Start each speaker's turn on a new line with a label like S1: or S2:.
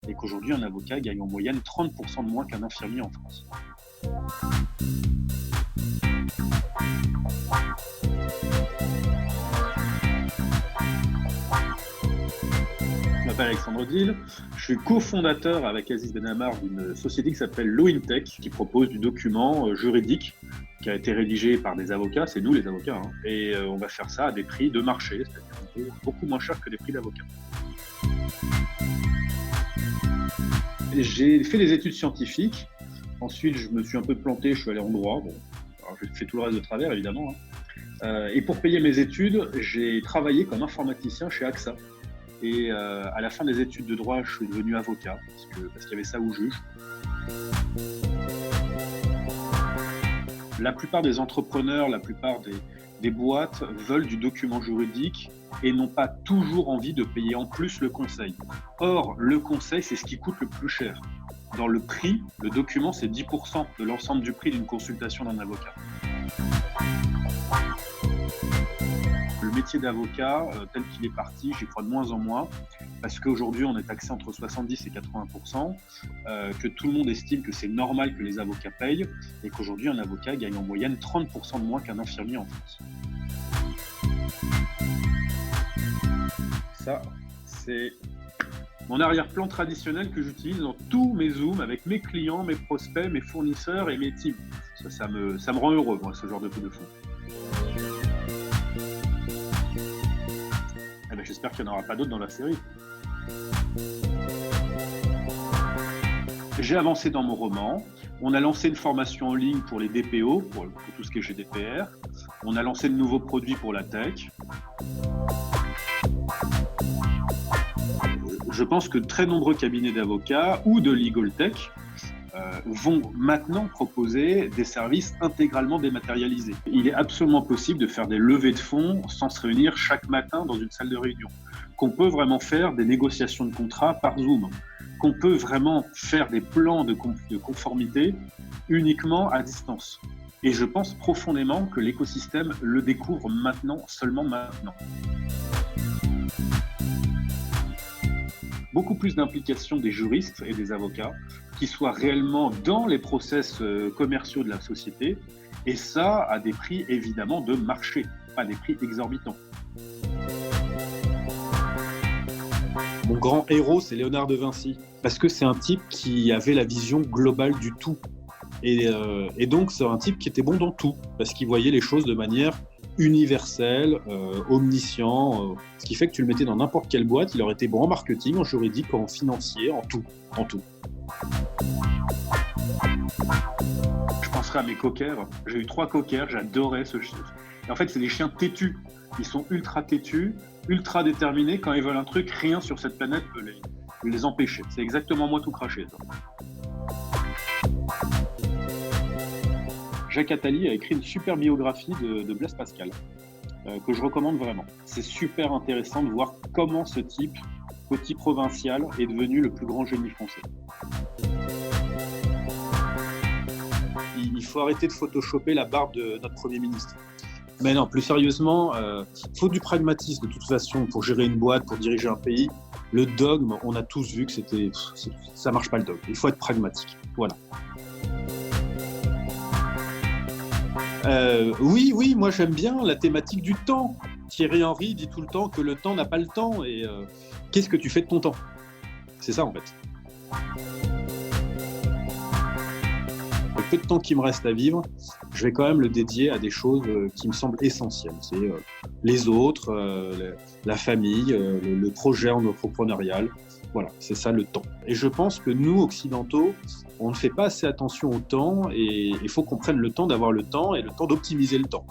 S1: et qu'aujourd'hui un avocat gagne en moyenne 30% de moins qu'un infirmier en France. Je m'appelle Alexandre Dille, je suis cofondateur avec Aziz Benhamar d'une société qui s'appelle Lawintech, qui propose du document juridique qui a été rédigé par des avocats, c'est nous les avocats, hein, et on va faire ça à des prix de marché, c'est-à-dire beaucoup moins cher que des prix d'avocats. J'ai fait des études scientifiques, ensuite je me suis un peu planté, je suis allé en droit, bon, alors j'ai fait tout le reste de travers évidemment, hein. Et pour payer mes études, j'ai travaillé comme informaticien chez AXA. Et à la fin des études de droit, je suis devenu avocat, parce qu'il y avait ça ou juge. La plupart des entrepreneurs, la plupart des boîtes veulent du document juridique et n'ont pas toujours envie de payer en plus le conseil. Or, le conseil, c'est ce qui coûte le plus cher. Dans le prix, le document, c'est 10% de l'ensemble du prix d'une consultation d'un avocat. Le métier d'avocat, tel qu'il est parti, j'y crois de moins en moins, parce qu'aujourd'hui, on est taxé entre 70 et 80%, que tout le monde estime que c'est normal que les avocats payent, et qu'aujourd'hui, un avocat gagne en moyenne 30% de moins qu'un infirmier en France. Ça, c'est mon arrière-plan traditionnel que j'utilise dans tous mes Zooms avec mes clients, mes prospects, mes fournisseurs et mes teams. Ça me rend heureux, moi, ce genre de coup de fond. Eh ben, j'espère qu'il n'y en aura pas d'autres dans la série. J'ai avancé dans mon roman. On a lancé une formation en ligne pour les DPO, pour tout ce qui est GDPR. On a lancé de nouveaux produits pour la tech. Je pense que très nombreux cabinets d'avocats ou de legal tech vont maintenant proposer des services intégralement dématérialisés. Il est absolument possible de faire des levées de fonds sans se réunir chaque matin dans une salle de réunion. Qu'on peut vraiment faire des négociations de contrats par Zoom. Qu'on peut vraiment faire des plans de conformité uniquement à distance. Et je pense profondément que l'écosystème le découvre maintenant, seulement maintenant. Beaucoup plus d'implication des juristes et des avocats qui soient réellement dans les process commerciaux de la société, et ça à des prix évidemment de marché, pas des prix exorbitants. Mon grand héros, c'est Léonard de Vinci, parce que c'est un type qui avait la vision globale du tout. Et donc c'est un type qui était bon dans tout, parce qu'il voyait les choses de manière universel, omniscient, ce qui fait que tu le mettais dans n'importe quelle boîte, il aurait été bon en marketing, en juridique, en financier, en tout. Je penserai à mes cockers. J'ai eu 3 cockers, j'adorais ce chien. Et en fait, c'est des chiens têtus. Ils sont ultra têtus, ultra déterminés. Quand ils veulent un truc, rien sur cette planète peut les empêcher. C'est exactement moi tout craché, ça. Jacques Attali a écrit une super biographie de Blaise Pascal, que je recommande vraiment. C'est super intéressant de voir comment ce type, petit provincial, est devenu le plus grand génie français. Il faut arrêter de photoshopper la barbe de notre Premier ministre. Mais non, plus sérieusement, il faut du pragmatisme de toute façon pour gérer une boîte, pour diriger un pays. Le dogme, on a tous vu que ça marche pas le dogme. Il faut être pragmatique. Voilà. Oui, moi j'aime bien la thématique du temps. Thierry Henry dit tout le temps que le temps n'a pas le temps. Et qu'est-ce que tu fais de ton temps? C'est ça en fait. Le peu de temps qui me reste à vivre, je vais quand même le dédier à des choses qui me semblent essentielles. C'est les autres, la famille, le projet entrepreneurial. Voilà, c'est ça le temps. Et je pense que nous, occidentaux, on ne fait pas assez attention au temps et il faut qu'on prenne le temps d'avoir le temps et le temps d'optimiser le temps.